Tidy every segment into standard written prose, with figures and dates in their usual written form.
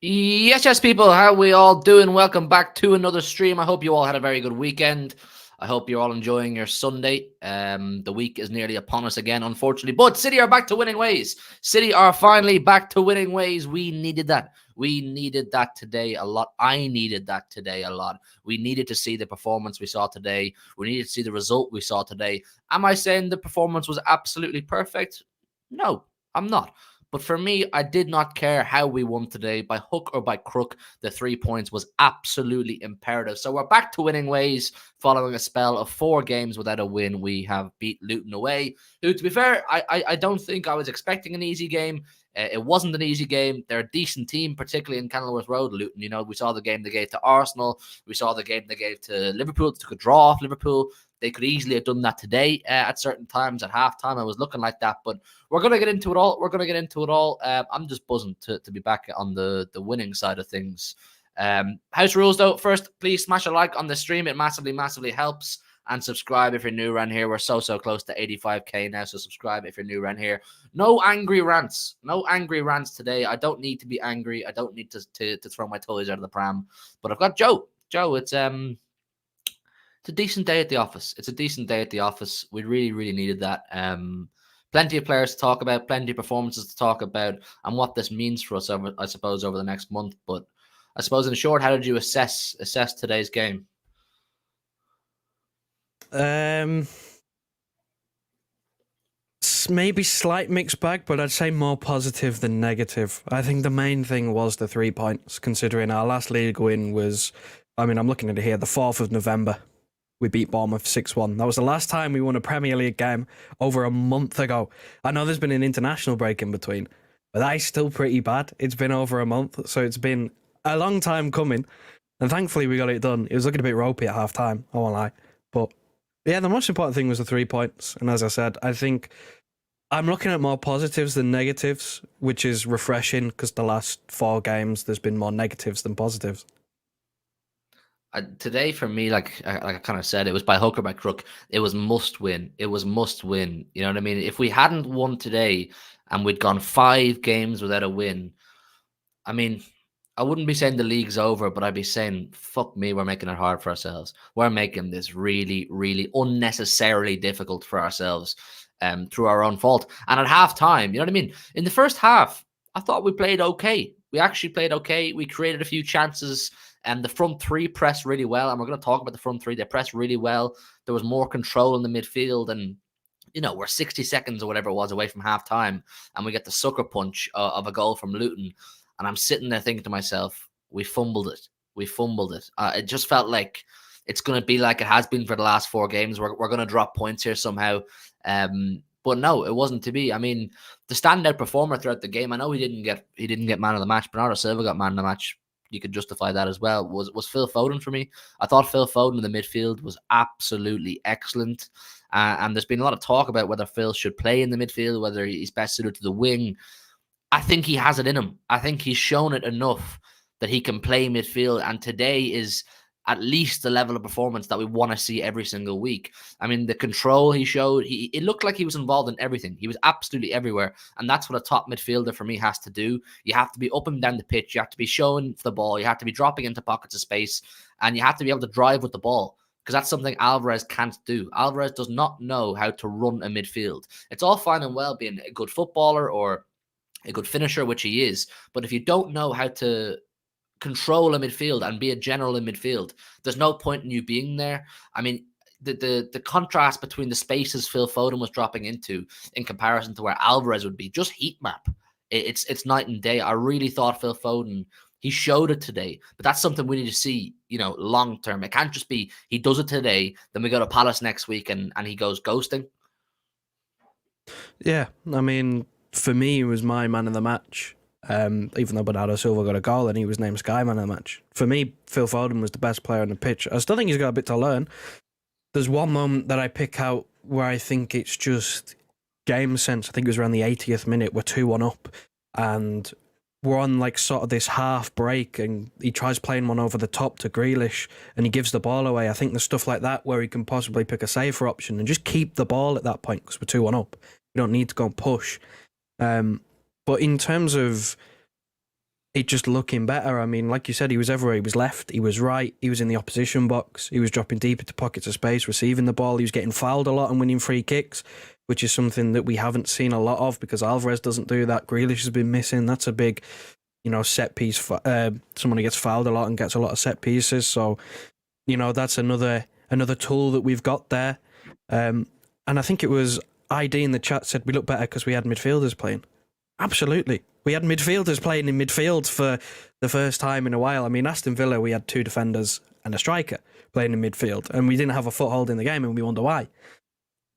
Yes, people. How we all doing? Welcome back to another stream. I hope you all had a very good weekend. I hope you're all enjoying your Sunday. The week is nearly upon us again, unfortunately. But City are back to winning ways. City are finally back to winning ways. We needed that. We needed that today a lot. I needed that today a lot. We needed to see the performance we saw today. We needed to see the result we saw today. Am I saying the performance was absolutely perfect? No, I'm not. But for me, I did not care how we won today. By hook or by crook, the 3 points was absolutely imperative. So we're back to winning ways following a spell of 4 games without a win. We have beat Luton away, who, to be fair, I don't think I was expecting an easy game. It wasn't an easy game. They're a decent team, particularly in Kenilworth Road, Luton. You know, we saw the game they gave to Arsenal. We saw the game they gave to Liverpool. They took a draw off Liverpool. They could easily have done that today at certain times. At halftime, I was looking like that. But we're going to get into it all. I'm just buzzing to be back on the winning side of things. House rules, though. First, please smash a like on the stream. It massively helps. And subscribe if you're new around here. We're so close to 85k now, so subscribe if you're new around here. No angry rants. No angry rants today. I don't need to be angry. I don't need to throw my toys out of the pram. But I've got Joe. Joe, it's a decent day at the office. It's a decent day at the office. We really needed that. Plenty of players to talk about, plenty of performances to talk about, and what this means for us, over the next month. But I suppose, in short, how did you assess today's game? Maybe slight mixed bag, but I'd say more positive than negative. I think the main thing was the 3 points, considering our last league win was, I'm looking at it here, the 4th of November. We beat Bournemouth 6-1. That was the last time we won a Premier League game over a month ago. I know there's been an international break in between, but that is still pretty bad. It's been over a month, so it's been a long time coming. And thankfully we got it done. It was looking a bit ropey at half time, I won't lie. But yeah, the most important thing was the 3 points. And as I said, I think I'm looking at more positives than negatives, which is refreshing because the last 4 games there's been more negatives than positives. Today, for me, like I kind of said, it was by hook or by crook. It was must win. It was must win. You know what I mean? If we hadn't won today and we'd gone 5 games without a win, I mean, I wouldn't be saying the league's over, but I'd be saying, fuck me, we're making it hard for ourselves. We're making this really unnecessarily difficult for ourselves through our own fault. And at halftime, you know what I mean? In the first half, I thought we played okay. We actually played okay. We created a few chances, and the front 3 pressed really well. And we're going to talk about the front 3. They pressed really well. There was more control in the midfield, and we're 60 seconds or whatever it was away from halftime, and we get the sucker punch of a goal from Luton. And I'm sitting there thinking to myself, we fumbled it. It just felt like it's going to be like it has been for the last 4 games. We're going to drop points here somehow. But no, it wasn't to be. I mean, the standout performer throughout the game, I know he didn't get man of the match. Bernardo Silva got man of the match. You could justify that as well. Was Phil Foden for me? I thought Phil Foden in the midfield was absolutely excellent. And there's been a lot of talk about whether Phil should play in the midfield, whether he's best suited to the wing. I think he has it in him. I think he's shown it enough that he can play midfield. And today is at least the level of performance that we want to see every single week. I mean, the control he showed, it looked like he was involved in everything. He was absolutely everywhere. And that's what a top midfielder for me has to do. You have to be up and down the pitch. You have to be showing the ball. You have to be dropping into pockets of space. And you have to be able to drive with the ball, because that's something Alvarez can't do. Alvarez does not know how to run a midfield. It's all fine and well being a good footballer or a good finisher, which he is. But if you don't know how to control a midfield and be a general in midfield, there's no point in you being there. I mean, the contrast between the spaces Phil Foden was dropping into in comparison to where Alvarez would be, just heat map. It's night and day. I really thought Phil Foden, he showed it today, but that's something we need to see, long term. It can't just be he does it today, then we go to Palace next week and he goes ghosting. Yeah, I mean, for me, he was my man of the match. Even though Bernardo Silva got a goal and he was named Sky Man of the match. For me, Phil Foden was the best player on the pitch. I still think he's got a bit to learn. There's one moment that I pick out where I think it's just game sense. I think it was around the 80th minute. We're 2-1 up and we're on like sort of this half break and he tries playing one over the top to Grealish and he gives the ball away. I think there's stuff like that where he can possibly pick a safer option and just keep the ball at that point because we're 2-1 up. You don't need to go and push. But in terms of it just looking better. I mean, like you said, he was everywhere. He was left, he was right, he was in the opposition box, he was dropping deep into pockets of space, receiving the ball, he was getting fouled a lot and winning free kicks, which is something that we haven't seen a lot of because Alvarez doesn't do that. Grealish has been missing. That's a big, set piece. Someone who gets fouled a lot and gets a lot of set pieces. So, that's another tool that we've got there. And I think it was ID in the chat said we look better because we had midfielders playing. Absolutely. We had midfielders playing in midfield for the first time in a while. I mean, Aston Villa, we had 2 defenders and a striker playing in midfield, and we didn't have a foothold in the game, and we wonder why.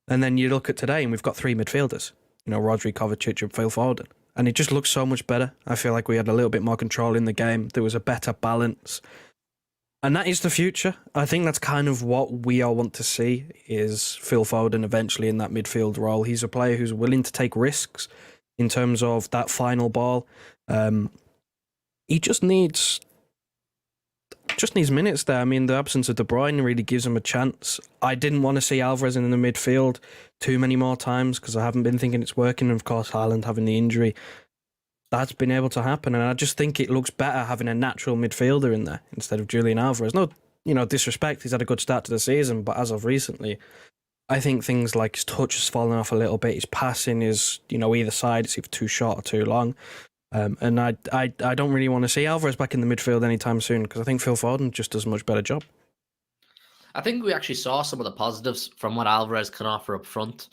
And then you look at today, and we've got 3 midfielders, Rodri, Kovacic, and Phil Foden. And it just looks so much better. I feel like we had a little bit more control in the game. There was a better balance. And that is the future. I think that's kind of what we all want to see, is Phil Foden eventually in that midfield role. He's a player who's willing to take risks in terms of that final ball. He just needs minutes there. I mean, the absence of De Bruyne really gives him a chance. I didn't want to see Alvarez in the midfield too many more times because I haven't been thinking it's working. And of course, Haaland having the injury, that's been able to happen. And I just think it looks better having a natural midfielder in there instead of Julian Alvarez. No, disrespect, he's had a good start to the season, but as of recently, I think things like his touch has fallen off a little bit. His passing is, either side, it's either too short or too long. And I don't really want to see Alvarez back in the midfield anytime soon because I think Phil Foden just does a much better job. I think we actually saw some of the positives from what Alvarez can offer up front.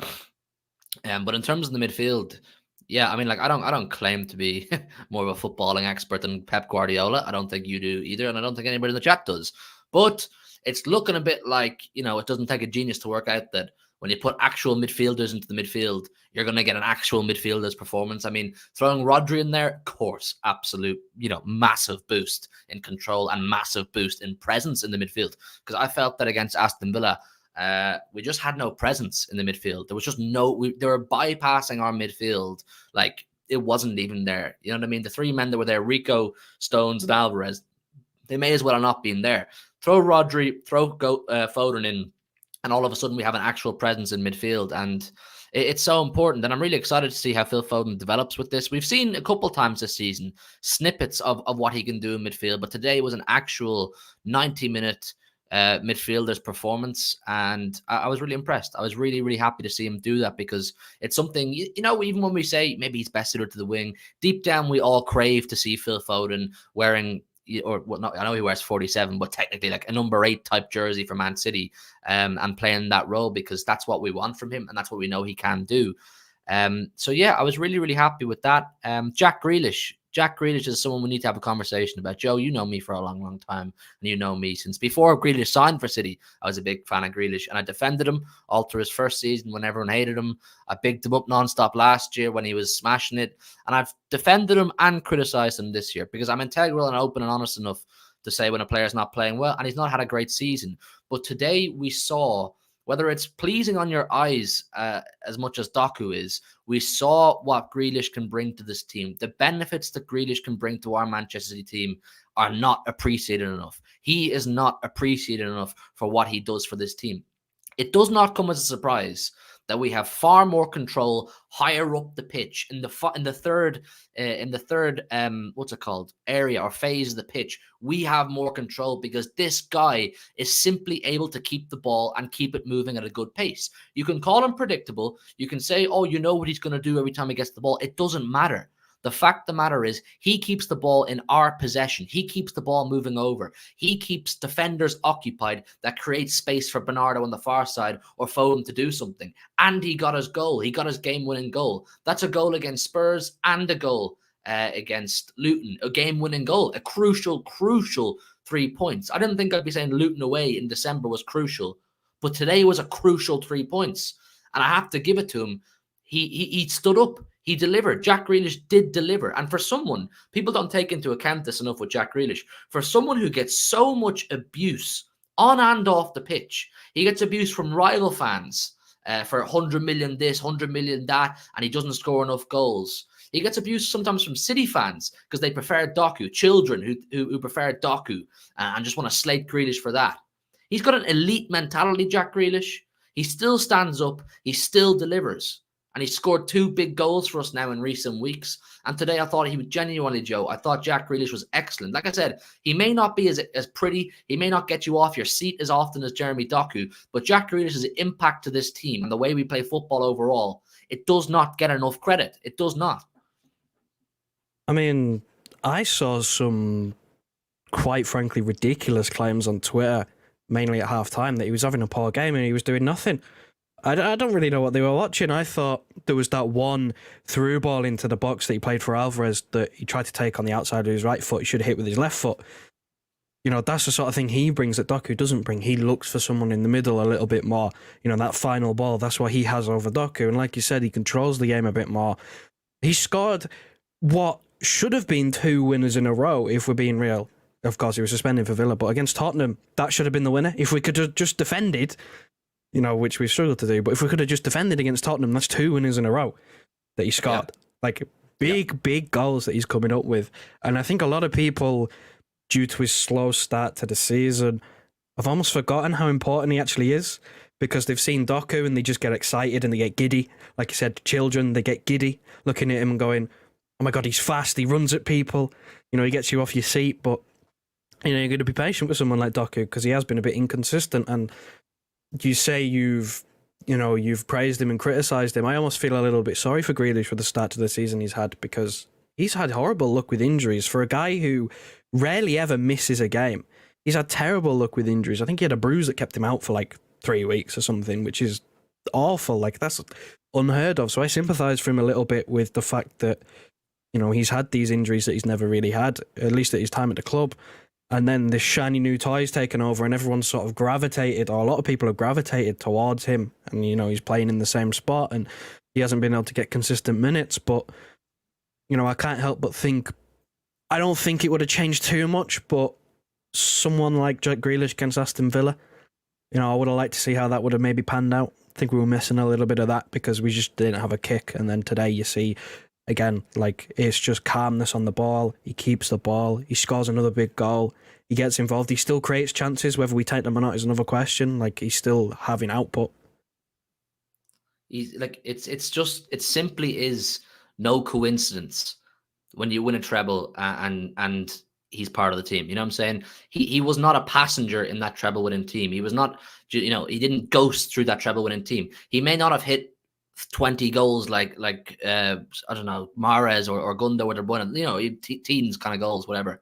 But in terms of the midfield, yeah, I mean, like I don't claim to be more of a footballing expert than Pep Guardiola. I don't think you do either, and I don't think anybody in the chat does. But it's looking a bit like, it doesn't take a genius to work out that when you put actual midfielders into the midfield, you're going to get an actual midfielder's performance. I mean, throwing Rodri in there, of course, absolute, massive boost in control and massive boost in presence in the midfield. Because I felt that against Aston Villa, we just had no presence in the midfield. There was just they were bypassing our midfield like it wasn't even there. You know what I mean? The 3 men that were there, Rico, Stones, and Alvarez, they may as well have not been there. Throw Rodri, throw Foden in, and all of a sudden we have an actual presence in midfield. And it's so important. And I'm really excited to see how Phil Foden develops with this. We've seen a couple times this season snippets of what he can do in midfield, but today was an actual 90-minute midfielder's performance, and I was really impressed. I was really, really happy to see him do that because it's something, even when we say maybe he's best suited to the wing, deep down we all crave to see Phil Foden wearing, I know he wears 47, but technically like a number 8 type jersey for Man City, and playing that role because that's what we want from him and that's what we know he can do. So yeah, I was really, really happy with that. Jack Grealish is someone we need to have a conversation about. Joe, you know me for a long, long time, and you know me since before Grealish signed for City. I was a big fan of Grealish, and I defended him all through his first season when everyone hated him. I bigged him up nonstop last year when he was smashing it, and I've defended him and criticized him this year because I'm integral and open and honest enough to say when a player's not playing well, and he's not had a great season. But today we saw, whether it's pleasing on your eyes as much as Doku is, we saw what Grealish can bring to this team. The benefits that Grealish can bring to our Manchester City team are not appreciated enough. He is not appreciated enough for what he does for this team. It does not come as a surprise that we have far more control higher up the pitch in the third area or phase of the pitch. We have more control because this guy is simply able to keep the ball and keep it moving at a good pace. You can call him predictable. You can say, oh, you know what he's going to do every time he gets the ball. It doesn't matter. The fact of the matter is he keeps the ball in our possession. He keeps the ball moving over. He keeps defenders occupied. That creates space for Bernardo on the far side or Foden to do something. And he got his goal. He got his game-winning goal. That's a goal against Spurs and a goal against Luton. A game-winning goal. A crucial 3 points. I didn't think I'd be saying Luton away in December was crucial. But today was a crucial 3 points. And I have to give it to him. He stood up. He delivered. Jack Grealish did deliver. And for someone, people don't take into account this enough with Jack Grealish, for someone who gets so much abuse on and off the pitch, he gets abuse from rival fans for 100 million this, 100 million that, and he doesn't score enough goals. He gets abuse sometimes from City fans because they prefer Doku, children who prefer Doku and just want to slate Grealish for that. He's got an elite mentality, Jack Grealish. He still stands up. He still delivers. And he scored 2 big goals for us now in recent weeks. And today I thought he was genuinely, Joe, I thought Jack Grealish was excellent. Like I said, he may not be as pretty, he may not get you off your seat as often as Jeremy Doku, but Jack Grealish's impact to this team and the way we play football overall, it does not get enough credit. It does not. I mean, I saw some quite frankly ridiculous claims on Twitter, mainly at half-time, that he was having a poor game and he was doing nothing. I don't really know what they were watching. I thought there was that one through ball into the box that he played for Alvarez that he tried to take on the outside of his right foot. He should have hit with his left foot. You know, that's the sort of thing he brings that Doku doesn't bring. He looks for someone in the middle a little bit more. You know, that final ball, that's what he has over Doku. And like you said, he controls the game a bit more. He scored what should have been 2 winners in a row, if we're being real. Of course, he was suspended for Villa, but against Tottenham, that should have been the winner. If we could have just defended, you know, which we've struggled to do, but if we could have just defended against Tottenham, that's 2 winners in a row that he scored. Yeah. Like, big goals that he's coming up with. And I think a lot of people, due to his slow start to the season, have almost forgotten how important he actually is, because they've seen Doku and they just get excited and they get giddy. Like you said, children, they get giddy looking at him and going, oh my God, he's fast, he runs at people, you know, he gets you off your seat. But, you know, you're going to be patient with someone like Doku because he has been a bit inconsistent. And you say you've praised him and criticised him. I almost feel a little bit sorry for Grealish for the start to the season he's had, because he's had horrible luck with injuries. For a guy who rarely ever misses a game, he's had terrible luck with injuries. I think he had a bruise that kept him out for like 3 weeks or something, which is awful. Like, that's unheard of. So I sympathise for him a little bit with the fact that, you know, he's had these injuries that he's never really had, at least at his time at the club. And then this shiny new toy's taken over and everyone's sort of gravitated, or a lot of people have gravitated towards him. And, you know, he's playing in the same spot and he hasn't been able to get consistent minutes. But, you know, I can't help but think, I don't think it would have changed too much, but someone like Jack Grealish against Aston Villa, you know, I would have liked to see how that would have maybe panned out. I think we were missing a little bit of that because we just didn't have a kick. And then today you see, again, like, it's just calmness on the ball. He keeps the ball. He scores another big goal. He gets involved. He still creates chances. Whether we take them or not is another question. Like, he's still having output. He's like, it simply is no coincidence when you win a treble and he's part of the team. You know what I'm saying? He was not a passenger in that treble winning team. He was not, you know, he didn't ghost through that treble winning team. He may not have hit 20 goals like I don't know, Mahrez or Gundo would have won, you know, teens kind of goals, whatever.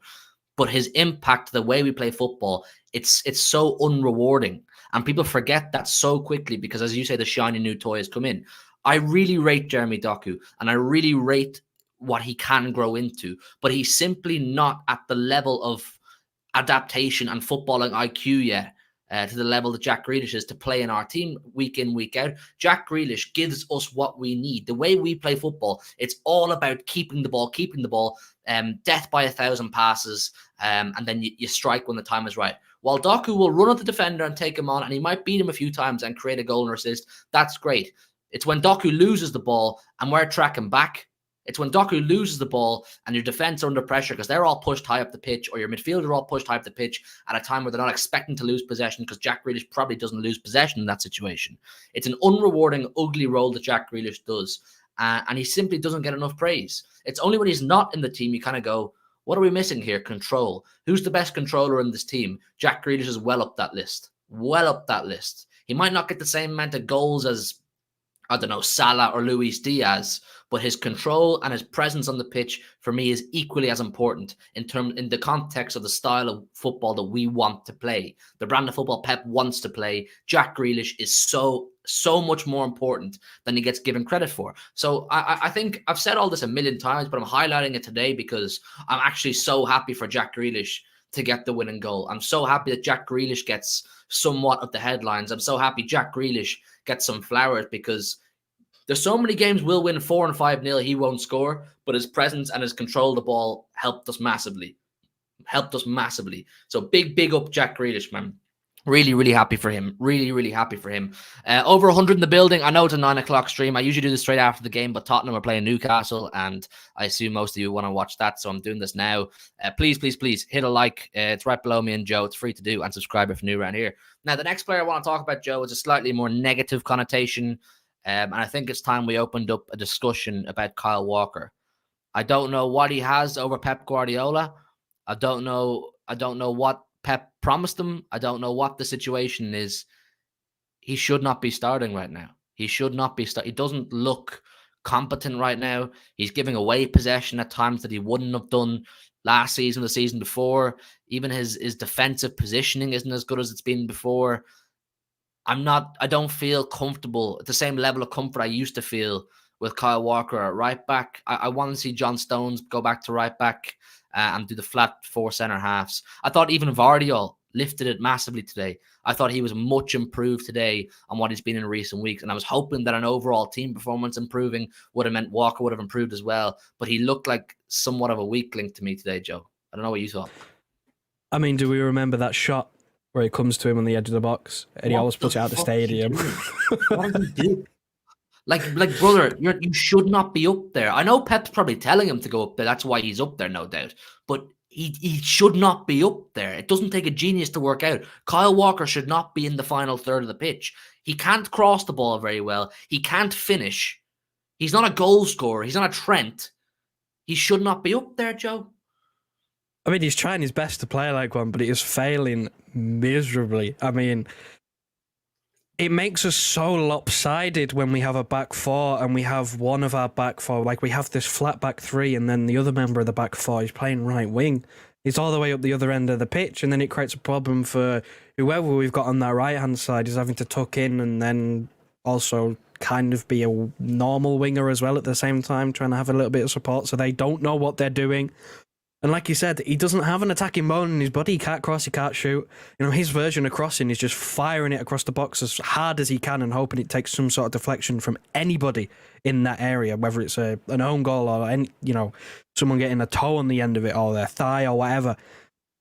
But his impact, the way we play football, it's so unrewarding. And people forget that so quickly because, as you say, the shiny new toy has come in. I really rate Jeremy Doku and I really rate what he can grow into, but he's simply not at the level of adaptation and footballing IQ yet. To the level that Jack Grealish is to play in our team week in, week out. Jack Grealish gives us what we need. The way we play football, it's all about keeping the ball, death by 1,000 passes, and then you strike when the time is right. While Doku will run at the defender and take him on, and he might beat him a few times and create a goal or assist, that's great. It's when Doku loses the ball and we're tracking back. It's when Doku loses the ball and your defense are under pressure because they're all pushed high up the pitch, or your midfield are all pushed high up the pitch at a time where they're not expecting to lose possession, because Jack Grealish probably doesn't lose possession in that situation. It's an unrewarding, ugly role that Jack Grealish does, and he simply doesn't get enough praise. It's only when he's not in the team you kind of go, what are we missing here? Control. Who's the best controller in this team? Jack Grealish is well up that list. Well up that list. He might not get the same amount of goals as, I don't know, Salah or Luis Diaz, but his control and his presence on the pitch for me is equally as important in the context of the style of football that we want to play. The brand of football Pep wants to play. Jack Grealish is so much more important than he gets given credit for. So I think I've said all this a million times, but I'm highlighting it today because I'm actually so happy for Jack Grealish to get the winning goal. I'm so happy that Jack Grealish gets somewhat of the headlines. I'm so happy Jack Grealish gets some flowers, because there's so many games we'll win 4 and 5-0, he won't score, but his presence and his control of the ball helped us massively. So big up Jack Grealish, man. Really happy for him. Really happy for him. Over 100 in the building. I know it's a 9 o'clock stream. I usually do this straight after the game, but Tottenham are playing Newcastle, and I assume most of you want to watch that, so I'm doing this now. Please hit a like. It's right below me and Joe. It's free to do, and subscribe if you're new around here. Now, the next player I want to talk about, Joe, is a slightly more negative connotation. And I think it's time we opened up a discussion about Kyle Walker. I don't know what he has over Pep Guardiola. I don't know. I don't know what Pep promised him. I don't know what the situation is. He should not be starting right now. He should not be He doesn't look competent right now. He's giving away possession at times that he wouldn't have done last season, the season before. Even his defensive positioning isn't as good as it's been before. I don't feel comfortable at the same level of comfort I used to feel with Kyle Walker at right back. I want to see John Stones go back to right back and do the flat four centre halves. I thought even Vardiol lifted it massively today. I thought he was much improved today on what he's been in recent weeks. And I was hoping that an overall team performance improving would have meant Walker would have improved as well. But he looked like somewhat of a weak link to me today, Joe. I don't know what you thought. I mean, do we remember that shot where it comes to him on the edge of the box and he always puts it out the stadium? What did he do? Like, brother, you should not be up there. I know Pep's probably telling him to go up there. That's why he's up there, no doubt. But he should not be up there. It doesn't take a genius to work out. Kyle Walker should not be in the final third of the pitch. He can't cross the ball very well. He can't finish. He's not a goal scorer. He's not a Trent. He should not be up there, Joe. I mean, he's trying his best to play like one, but he is failing miserably. I mean, it makes us so lopsided when we have a back four and we have one of our back four, like we have this flat back three, and then the other member of the back four is playing right wing. He's all the way up the other end of the pitch, and then it creates a problem for whoever we've got on that right hand side is having to tuck in and then also kind of be a normal winger as well at the same time, trying to have a little bit of support so they don't know what they're doing. And like you said, he doesn't have an attacking bone in his body. He can't cross, he can't shoot. You know, his version of crossing is just firing it across the box as hard as he can and hoping it takes some sort of deflection from anybody in that area, whether it's an own goal or someone getting a toe on the end of it or their thigh or whatever.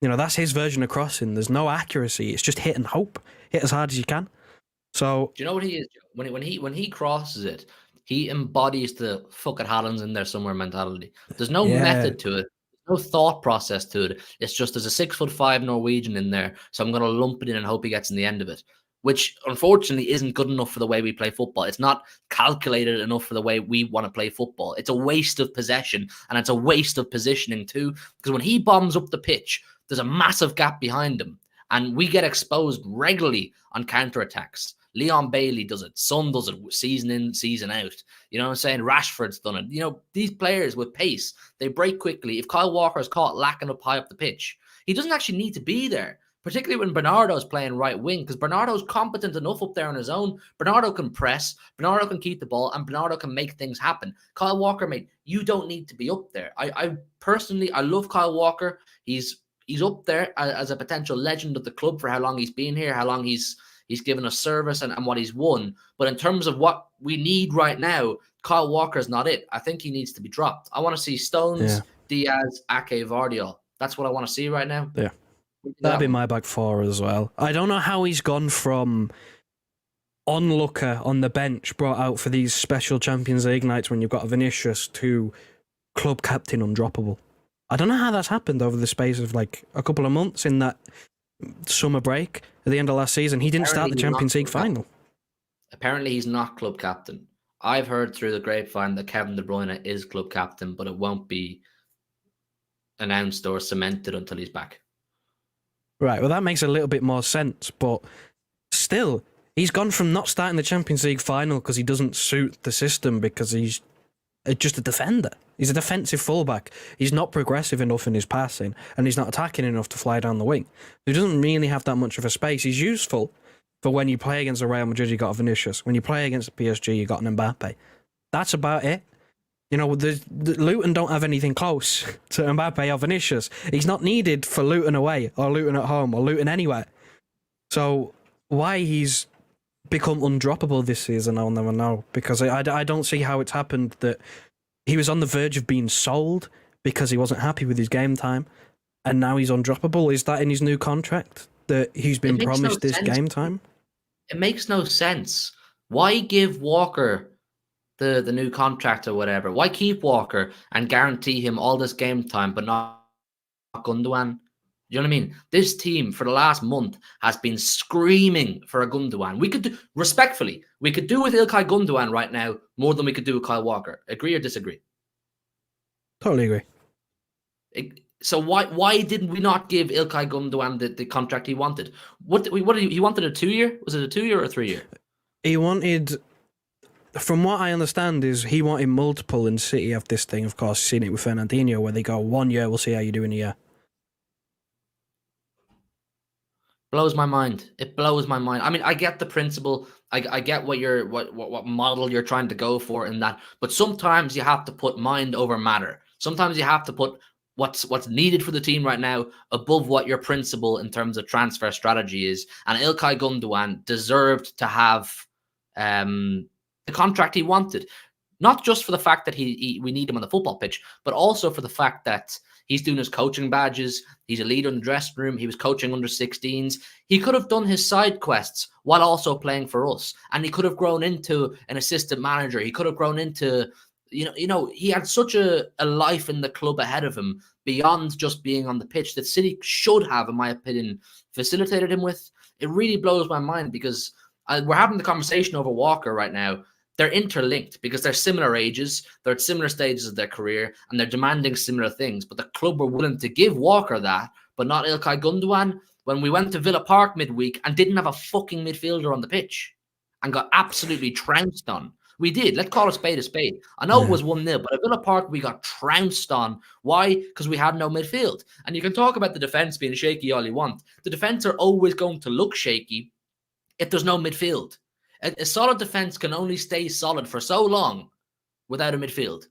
You know, that's his version of crossing. There's no accuracy. It's just hit and hope. Hit as hard as you can. So do you know what he is? When he crosses it, he embodies the fuck it, Haaland's in there somewhere mentality. There's no method to it. No thought process to it. It's just there's a 6'5" Norwegian in there, so I'm going to lump it in and hope he gets in the end of it, which unfortunately isn't good enough for the way we play football. It's not calculated enough for the way we want to play football. It's a waste of possession, and it's a waste of positioning too, because when he bombs up the pitch, there's a massive gap behind him, and we get exposed regularly on counterattacks. Leon Bailey does it. Son does it season in, season out. You know what I'm saying? Rashford's done it. You know, these players with pace, they break quickly. If Kyle Walker is caught lacking up high up the pitch, he doesn't actually need to be there, particularly when Bernardo's playing right wing, because Bernardo's competent enough up there on his own. Bernardo can press, Bernardo can keep the ball, and Bernardo can make things happen. Kyle Walker, mate, you don't need to be up there. I personally love Kyle Walker. He's up there as a potential legend of the club for how long he's been here, how long he's given us service and what he's won. But in terms of what we need right now, Kyle Walker is not it. I think he needs to be dropped. I want to see Stones, Diaz, Ake, Vardiol. That's what I want to see right now. Yeah. That'd be my back four as well. I don't know how he's gone from onlooker on the bench brought out for these special Champions League nights when you've got Vinicius to club captain undroppable. I don't know how that's happened over the space of like a couple of months in that summer break at the end of last season. He didn't start the Champions League final. Apparently he's not club captain. I've heard through the grapevine that Kevin De Bruyne is club captain, but it won't be announced or cemented until he's back. Right, well that makes a little bit more sense, but still, he's gone from not starting the Champions League final because he doesn't suit the system because he's just a defender. He's a defensive fullback. He's not progressive enough in his passing, and he's not attacking enough to fly down the wing. He doesn't really have that much of a space. He's useful for when you play against the Real Madrid, you got a Vinicius. When you play against the PSG, you got an Mbappe. That's about it. You know, the Luton don't have anything close to Mbappe or Vinicius. He's not needed for Luton away, or Luton at home, or Luton anywhere. So why he's become undroppable this season, I'll never know. Because I don't see how it's happened that he was on the verge of being sold because he wasn't happy with his game time, and now he's undroppable. Is that in his new contract that he's been promised this game time? It makes no sense. Why give Walker the new contract or whatever? Why keep Walker and guarantee him all this game time, but not Gundogan? You know what I mean? This team for the last month has been screaming for a Gundogan. We could do, respectfully, we could do with Ilkay Gundogan right now more than we could do with Kyle Walker. Agree or disagree? Totally agree. So why didn't we not give Ilkay Gundogan the contract he wanted? He wanted a 2-year? Was it a 2-year or a 3-year? He wanted, from what I understand, is he wanted multiple, and City have this thing, of course, seen it with Fernandinho, where they go 1 year, we'll see how you do in a year. Blows my mind. It blows my mind. I mean, I get the principle. I get what model you're trying to go for in that, but sometimes you have to put mind over matter. Sometimes you have to put what's needed for the team right now above what your principle in terms of transfer strategy is. And Ilkay Gundogan deserved to have the contract he wanted, not just for the fact that we need him on the football pitch, but also for the fact that he's doing his coaching badges. He's a leader in the dressing room. He was coaching under 16s. He could have done his side quests while also playing for us. And he could have grown into an assistant manager. He could have grown into, he had such a life in the club ahead of him beyond just being on the pitch that City should have, in my opinion, facilitated him with. It really blows my mind because we're having the conversation over Walker right now. They're interlinked because they're similar ages, they're at similar stages of their career, and they're demanding similar things. But the club were willing to give Walker that, but not Ilkay Gundogan. When we went to Villa Park midweek and didn't have a fucking midfielder on the pitch and got absolutely trounced on. We did. Let's call a spade a spade. I know it was 1-0, but at Villa Park, we got trounced on. Why? Because we had no midfield. And you can talk about the defence being shaky all you want. The defence are always going to look shaky if there's no midfield. A solid defense can only stay solid for so long without a midfield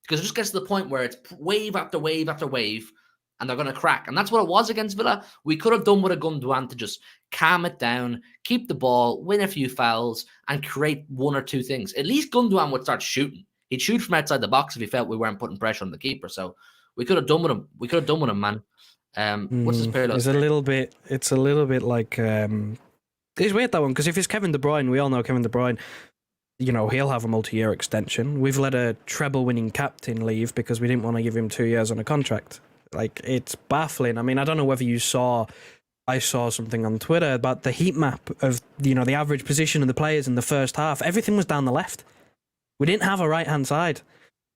because it just gets to the point where it's wave after wave after wave and they're going to crack. And that's what it was against Villa. We could have done with a Gundogan to just calm it down, keep the ball, win a few fouls, and create one or two things. At least Gundogan would start shooting. He'd shoot from outside the box if he felt we weren't putting pressure on the keeper. So we could have done with him. We could have done with him, man. What's his parallel? It's a little bit like... It's weird, that one, because if it's Kevin De Bruyne, we all know Kevin De Bruyne, he'll have a multi-year extension. We've let a treble-winning captain leave because we didn't want to give him 2 years on a contract. Like, it's baffling. I mean, I don't know whether you saw... I saw something on Twitter about the heat map of, the average position of the players in the first half. Everything was down the left. We didn't have a right-hand side,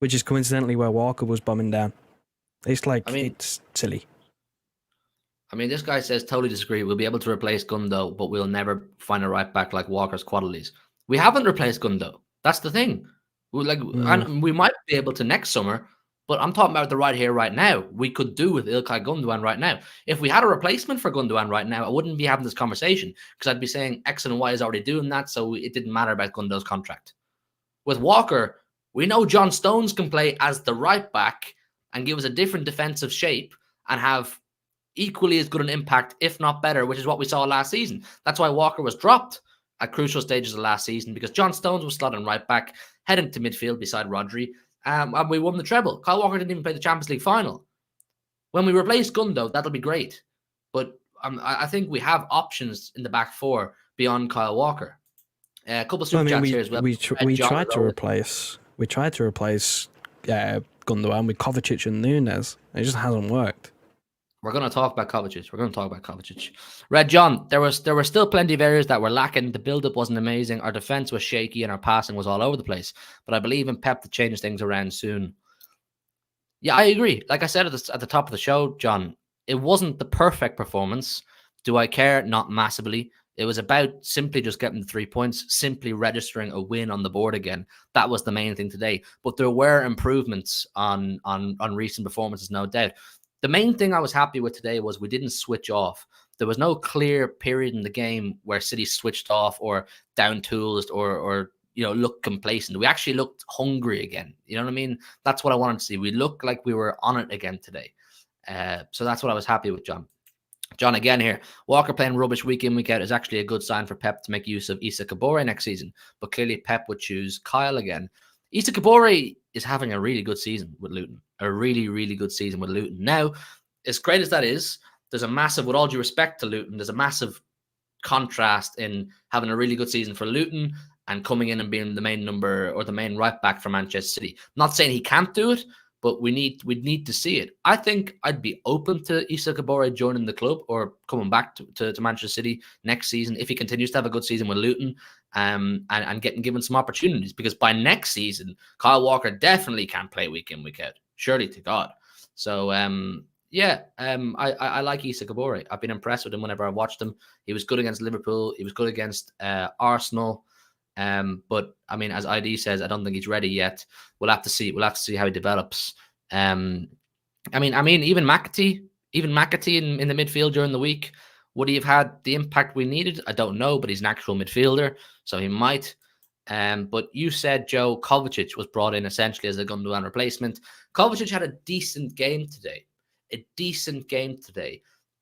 which is coincidentally where Walker was bombing down. It's like, it's silly. I mean, this guy says, totally disagree. We'll be able to replace Gundo, but we'll never find a right back like Walker's qualities. We haven't replaced Gundo. That's the thing. And we might be able to next summer, but I'm talking about the right here, right now. We could do with Ilkay Gundogan right now. If we had a replacement for Gundogan right now, I wouldn't be having this conversation because I'd be saying X and Y is already doing that, so it didn't matter about Gundo's contract. With Walker, we know John Stones can play as the right back and give us a different defensive shape and have equally as good an impact, if not better, which is what we saw last season. That's why Walker was dropped at crucial stages of last season because John Stones was slotting right back, heading to midfield beside Rodri, and we won the treble. Kyle Walker didn't even play the Champions League final. When we replace Gundo, that'll be great. But I think we have options in the back four beyond Kyle Walker. A couple of super chats here as well. We tried to replace Gundogan with Kovacic and Nunes. It just hasn't worked. We're going to talk about Kovacic. Red John, there were still plenty of areas that were lacking. The build-up wasn't amazing. Our defense was shaky and our passing was all over the place. But I believe in Pep to change things around soon. Yeah, I agree. Like I said at the top of the show, John, it wasn't the perfect performance. Do I care? Not massively. It was about simply just getting the 3 points, simply registering a win on the board again. That was the main thing today. But there were improvements on recent performances, no doubt. The main thing I was happy with today was we didn't switch off. There was no clear period in the game where City switched off or down tools or looked complacent. We actually looked hungry again. You know what I mean? That's what I wanted to see. We looked like we were on it again today. So that's what I was happy with, John. John again here. Walker playing rubbish week in, week out is actually a good sign for Pep to make use of Issa Kabore next season. But clearly Pep would choose Kyle again. Issa Kabore is having a really good season with Luton. A really, really good season with Luton. Now, as great as that is, there's a massive, with all due respect to Luton, there's a massive contrast in having a really good season for Luton and coming in and being the main number or the main right back for Manchester City. Not saying he can't do it, but we need to see it. I think I'd be open to Issa Kabore joining the club or coming back to Manchester City next season if he continues to have a good season with Luton, and getting given some opportunities, because by next season, Kyle Walker definitely can't play week in, week out. Surely to God. So, I like Issa Kabore. I've been impressed with him whenever I've watched him. He was good against Liverpool. He was good against Arsenal. But I mean, as ID says, I don't think he's ready yet. We'll have to see. We'll have to see how he develops. I mean, even McAtee in the midfield during the week, would he have had the impact we needed? I don't know, but he's an actual midfielder, so he might. But you said, Joe, Kovacic was brought in essentially as a Gundogan replacement. Kovacic had a decent game today.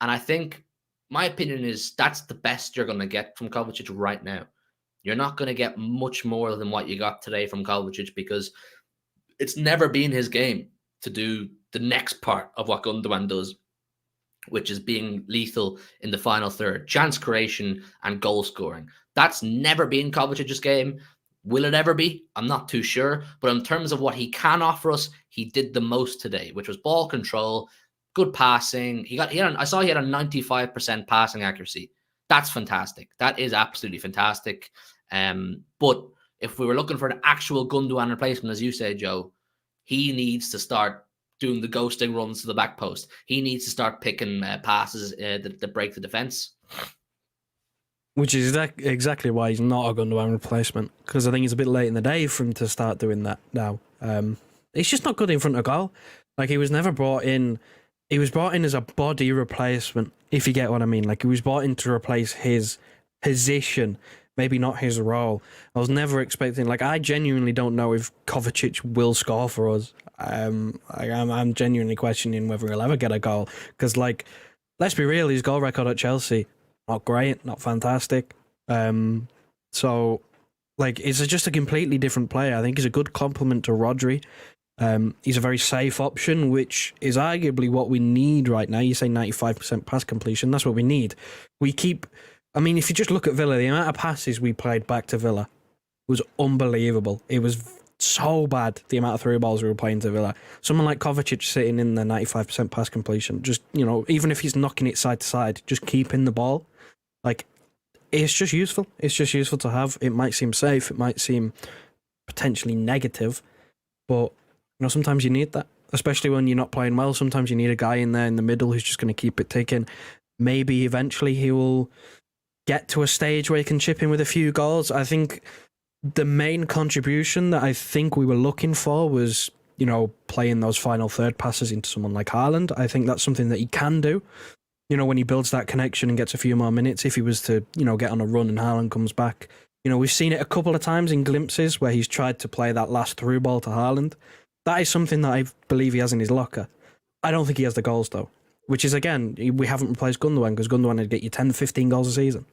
And I think my opinion is that's the best you're going to get from Kovacic right now. You're not going to get much more than what you got today from Kovacic, because it's never been his game to do the next part of what Gundogan does, which is being lethal in the final third, chance creation and goal scoring. That's never been Kovacic's game. Will it ever be? I'm not too sure. But in terms of what he can offer us, he did the most today, which was ball control, good passing. I saw he had a 95% passing accuracy. That's fantastic. That is absolutely fantastic. But if we were looking for an actual Gundogan replacement, as you say, Joe, he needs to start doing the ghosting runs to the back post. He needs to start picking passes that break the defense. Which is exactly why he's not a Gundogan replacement, because I think it's a bit late in the day for him to start doing that now. He's just not good in front of goal. Like, he was never brought in. He was brought in as a body replacement, if you get what I mean. Like, he was brought in to replace his position, maybe not his role. I was never expecting. Like, I genuinely don't know if Kovacic will score for us. I'm genuinely questioning whether he'll ever get a goal, because, like, let's be real, his goal record at Chelsea, not great, not fantastic. So, like, it's just a completely different player. I think he's a good complement to Rodri. He's a very safe option, which is arguably what we need right now. You say 95% pass completion. That's what we need. If you just look at Villa, the amount of passes we played back to Villa was unbelievable. It was so bad, the amount of through balls we were playing to Villa. Someone like Kovacic sitting in the 95% pass completion, just, even if he's knocking it side to side, just keeping the ball. Like, it's just useful. It's just useful to have. It might seem safe. It might seem potentially negative, but sometimes you need that, especially when you're not playing well. Sometimes you need a guy in there in the middle who's just going to keep it ticking. Maybe eventually he will get to a stage where he can chip in with a few goals. I think the main contribution that I think we were looking for was, playing those final third passes into someone like Haaland. I think that's something that he can do. When he builds that connection and gets a few more minutes, if he was to, get on a run and Haaland comes back. We've seen it a couple of times in glimpses where he's tried to play that last through ball to Haaland. That is something that I believe he has in his locker. I don't think he has the goals, though, which is, again, we haven't replaced Gundogan, because Gundogan would get you 10 to 15 goals a season.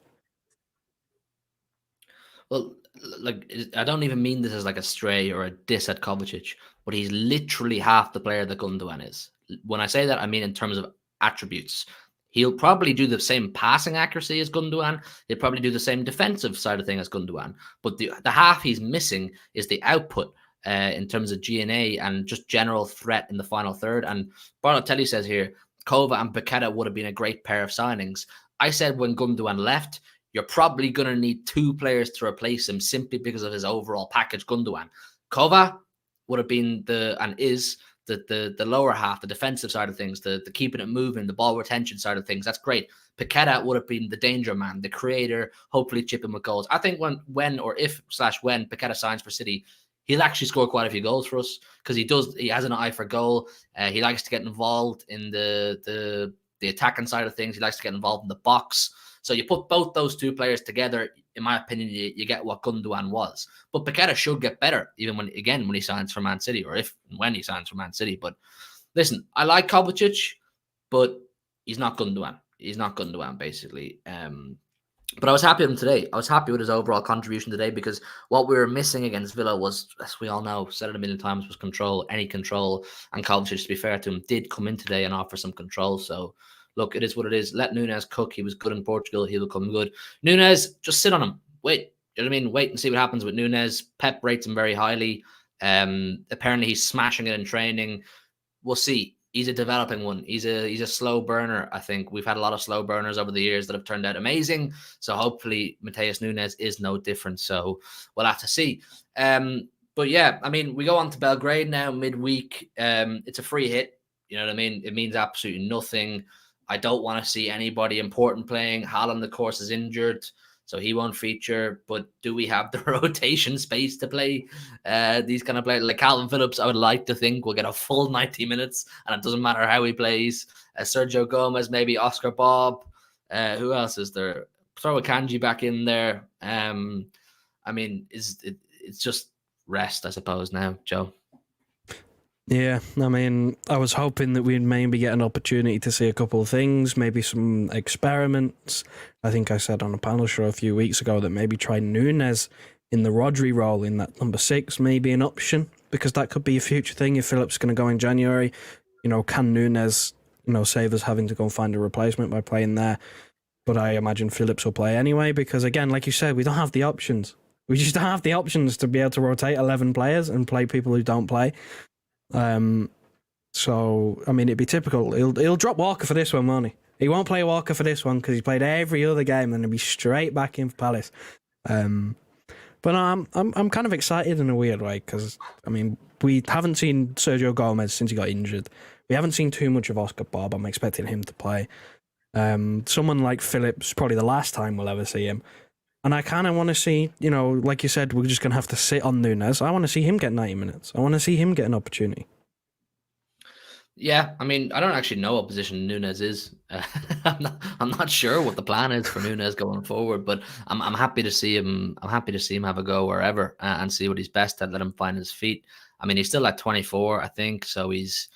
Well, like, I don't even mean this as like a stray or a diss at Kovacic, but he's literally half the player that Gundogan is. When I say that, I mean in terms of attributes. He'll probably do the same passing accuracy as Gundogan. He'll probably do the same defensive side of thing as Gundogan. But the half he's missing is the output in terms of G&A and just general threat in the final third. And Barlotelli says here, Kova and Paqueta would have been a great pair of signings. I said when Gundogan left, you're probably going to need two players to replace him simply because of his overall package, Gundogan. Kova would have been the lower half, the defensive side of things, the keeping it moving, the ball retention side of things. That's great. Paqueta would have been the danger man, the creator, hopefully chipping with goals. I think when Paqueta signs for City, he'll actually score quite a few goals for us, because he has an eye for goal. He likes to get involved in the attacking side of things. He likes to get involved in the box. So you put both those two players together, in my opinion, you get what Gundogan was. But Paqueta should get better, even when he signs for Man City, or when he signs for Man City. But listen, I like Kovacic, but he's not Gundogan. He's not Gundogan, basically. But I was happy with him today. I was happy with his overall contribution today, because what we were missing against Villa was, as we all know, said it a million times, was control, any control. And Kovacic, to be fair to him, did come in today and offer some control. So, look, it is what it is. Let Nunes cook. He was good in Portugal. He'll become good. Nunes, just sit on him. Wait. You know what I mean? Wait and see what happens with Nunes. Pep rates him very highly. Apparently, he's smashing it in training. We'll see. He's a developing one. He's a slow burner. I think we've had a lot of slow burners over the years that have turned out amazing. So hopefully Matheus Nunes is no different. So we'll have to see. But yeah, I mean, we go on to Belgrade now midweek. It's a free hit. You know what I mean? It means absolutely nothing. I don't want to see anybody important playing. Haaland, of course, is injured, so he won't feature. But do we have the rotation space to play these kind of players? Like Calvin Phillips, I would like to think will get a full 90 minutes, and it doesn't matter how he plays. Sergio Gomez, maybe Oscar Bob. Who else is there? Throw a Kanji back in there. I mean, it's just rest, I suppose, now, Joe. Yeah, I mean, I was hoping that we'd maybe get an opportunity to see a couple of things, maybe some experiments. I think I said on a panel show a few weeks ago that maybe try Nunes in the Rodri role in that number 6 may be an option, because that could be a future thing if Phillips going to go in January. You know, can Nunes, save us having to go and find a replacement by playing there? But I imagine Phillips will play anyway, because again, like you said, we don't have the options. We just don't have the options to be able to rotate 11 players and play people who don't play. So I mean, it'd be typical. He'll drop Walker for this one, won't he? He won't play Walker for this one because he's played every other game, and he'll be straight back in for Palace. But I'm kind of excited in a weird way, because I mean, we haven't seen Sergio Gomez since he got injured. We haven't seen too much of Oscar Bob. I'm expecting him to play. Someone like Phillips, probably the last time we'll ever see him. And I kind of want to see, like you said, we're just going to have to sit on Nunes. I want to see him get 90 minutes. I want to see him get an opportunity. Yeah, I mean, I don't actually know what position Nunes is. I'm not sure what the plan is for Nunes going forward, but I'm happy to see him. I'm happy to see him have a go wherever and see what he's best at. Let him find his feet. I mean, he's still at 24, I think, so he's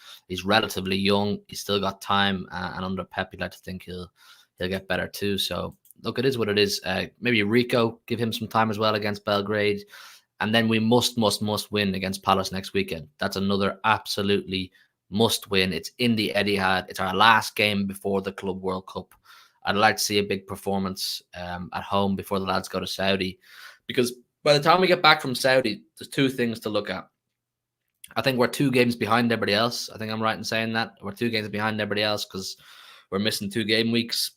relatively young. He's still got time, and under Pep, you'd like to think he'll get better too. So look, it is what it is. Maybe Rico, give him some time as well against Belgrade. And then we must win against Palace next weekend. That's another absolutely must win. It's in the Etihad. It's our last game before the Club World Cup. I'd like to see a big performance at home before the lads go to Saudi. Because by the time we get back from Saudi, there's two things to look at. I think we're 2 games behind everybody else. I think I'm right in saying that. We're 2 games behind everybody else because we're missing 2 game weeks.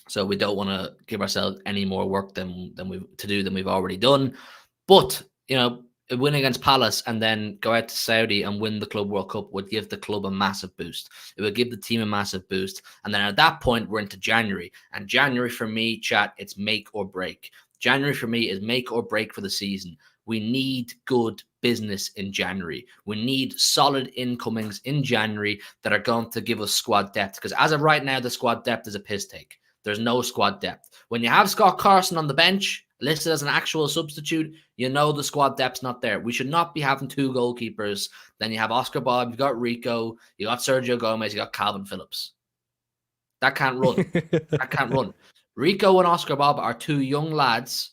So we don't want to give ourselves any more work than we've already done. But, a win against Palace and then go out to Saudi and win the Club World Cup would give the club a massive boost. It would give the team a massive boost. And then at that point, we're into January. And January for me, chat, it's make or break. January for me is make or break for the season. We need good business in January. We need solid incomings in January that are going to give us squad depth. Because as of right now, the squad depth is a piss take. There's no squad depth. When you have Scott Carson on the bench, listed as an actual substitute, the squad depth's not there. We should not be having 2 goalkeepers. Then you have Oscar Bob, you've got Rico, you got Sergio Gomez, you got Calvin Phillips. That can't run. That can't run. Rico and Oscar Bob are 2 young lads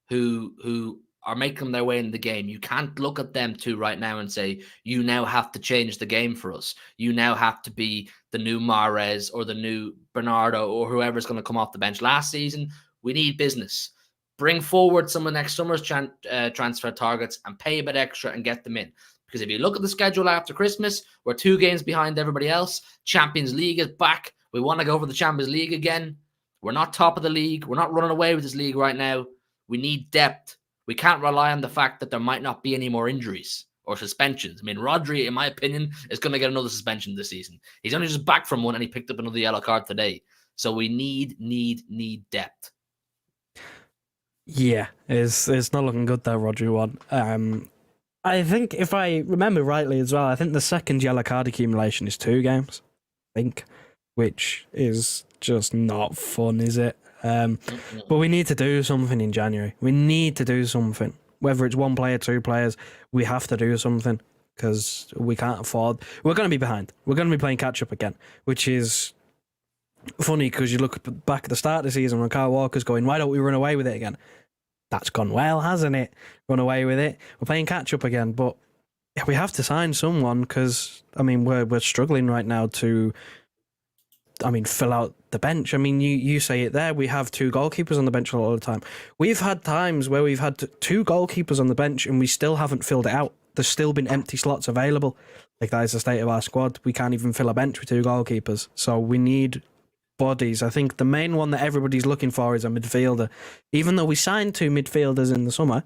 who are making their way in the game. You can't look at them 2 right now and say, you now have to change the game for us. You now have to be the new Mahrez or the new Bernardo or whoever's going to come off the bench. Last season, we need business. Bring forward some of next summer's transfer targets and pay a bit extra and get them in. Because if you look at the schedule after Christmas, we're 2 games behind everybody else. Champions League is back. We want to go for the Champions League again. We're not top of the league. We're not running away with this league right now. We need depth. We can't rely on the fact that there might not be any more injuries or suspensions. I mean, Rodri, in my opinion, is going to get another suspension this season. He's only just back from one and he picked up another yellow card today. So we need depth. Yeah, it's not looking good, that Rodri one. I think, if I remember rightly as well, I think the second yellow card accumulation is 2 games, I think, which is just not fun, is it? But we need to do something in January. We need to do something. Whether it's 1 player, 2 players, we have to do something because we can't afford... We're going to be behind. We're going to be playing catch-up again, which is funny because you look back at the start of the season when Kyle Walker's going, why don't we run away with it again? That's gone well, hasn't it? Run away with it. We're playing catch-up again, but we have to sign someone because, I mean, we're struggling right now to fill out the bench. I mean, you say it there. We have 2 goalkeepers on the bench all the time. We've had times where we've had 2 goalkeepers on the bench and we still haven't filled it out. There's still been empty slots available. Like, that is the state of our squad. We can't even fill a bench with 2 goalkeepers. So we need bodies. I think the main one that everybody's looking for is a midfielder. Even though we signed 2 midfielders in the summer,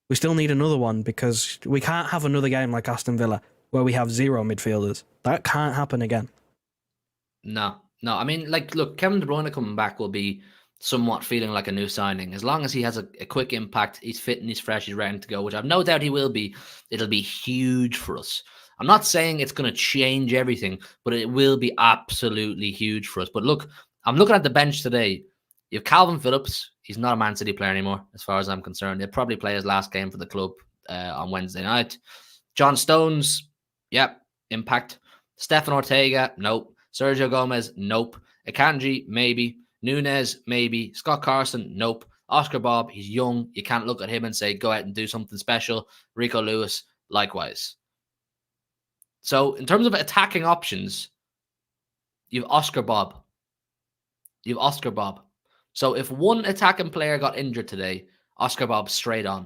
we still need another one, because we can't have another game like Aston Villa where we have 0 midfielders. That can't happen again. No. I mean, like, look, Kevin De Bruyne coming back will be somewhat feeling like a new signing. As long as he has a quick impact, he's fit and he's fresh, he's ready to go, which I've no doubt he will be. It'll be huge for us. I'm not saying it's going to change everything, but it will be absolutely huge for us. But look, I'm looking at the bench today. You have Calvin Phillips. He's not a Man City player anymore, as far as I'm concerned. He'll probably play his last game for the club on Wednesday night. John Stones, yep, impact. Stefan Ortega, nope. Sergio Gomez, nope. Akanji, maybe. Nunez, maybe. Scott Carson, nope. Oscar Bob, he's young. You can't look at him and say, go out and do something special. Rico Lewis, likewise. So in terms of attacking options, you've Oscar Bob. So if one attacking player got injured today, Oscar Bob straight on.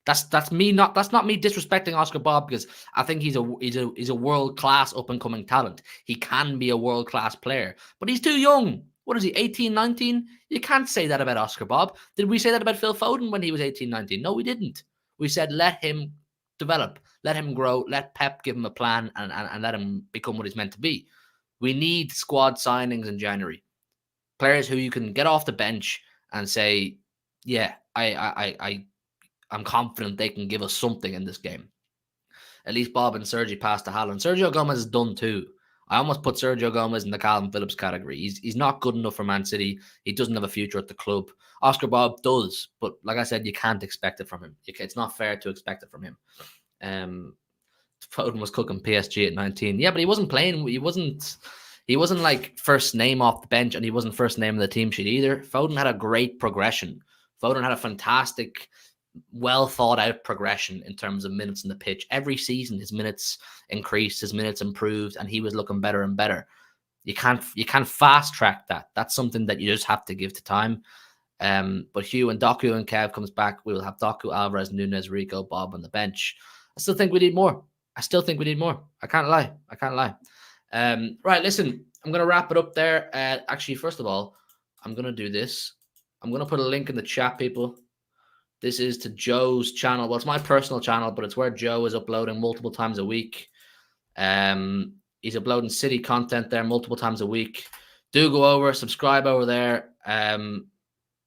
That's not me disrespecting Oscar Bob, because I think he's a world-class up-and-coming talent. He can be a world-class player, but he's too young. What is he, 18, 19? You can't say that about Oscar Bob. Did we say that about Phil Foden when he was 18, 19? No, we didn't. We said let him develop, let him grow, let Pep give him a plan, and let him become what he's meant to be. We need squad signings in January. Players who you can get off the bench and say, yeah, I'm confident they can give us something in this game. At least Bob and Sergi passed to Haaland. Sergio Gomez is done too. I almost put Sergio Gomez in the Calvin Phillips category. He's not good enough for Man City. He doesn't have a future at the club. Oscar Bob does, but like I said, you can't expect it from him. It's not fair to expect it from him. Foden was cooking PSG at 19. Yeah, but he wasn't playing. He wasn't like first name off the bench, and he wasn't first name in the team sheet either. Foden had a great progression. Foden had a fantastic, well thought out progression in terms of minutes on the pitch. Every season his minutes increased, his minutes improved, and he was looking better and better. You can't fast track that. That's something that you just have to give to time. But Hugh, and Doku and Kev comes back, we will have Doku, Alvarez, Nunez, Rico, Bob on the bench. I still think we need more. I can't lie. Right, listen, I'm going to wrap it up there. Actually, first of all, I'm going to do this. I'm going to put a link in the chat, people. This is to Joe's channel. Well, it's my personal channel, but it's where Joe is uploading multiple times a week. He's uploading City content there multiple times a week. Do go over, subscribe over there.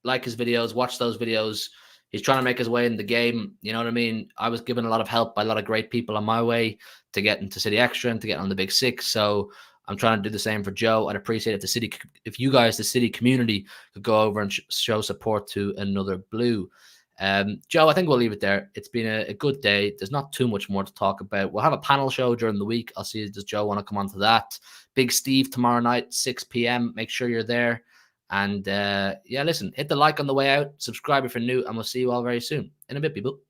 Like his videos, watch those videos. He's trying to make his way in the game. You know what I mean? I was given a lot of help by a lot of great people on my way to get into City Extra and to get on the Big Six. So I'm trying to do the same for Joe. I'd appreciate it if you guys, the City community, could go over and show support to Another Blue. Joe, I think we'll leave it there. It's been a good day. There's not too much more to talk about. We'll have a panel show during the week. I'll see, does Joe want to come on to that? Big Steve tomorrow night, 6 p.m. Make sure you're there. And yeah, listen, hit the like on the way out. Subscribe if you're new, and we'll see you all very soon. In a bit, people.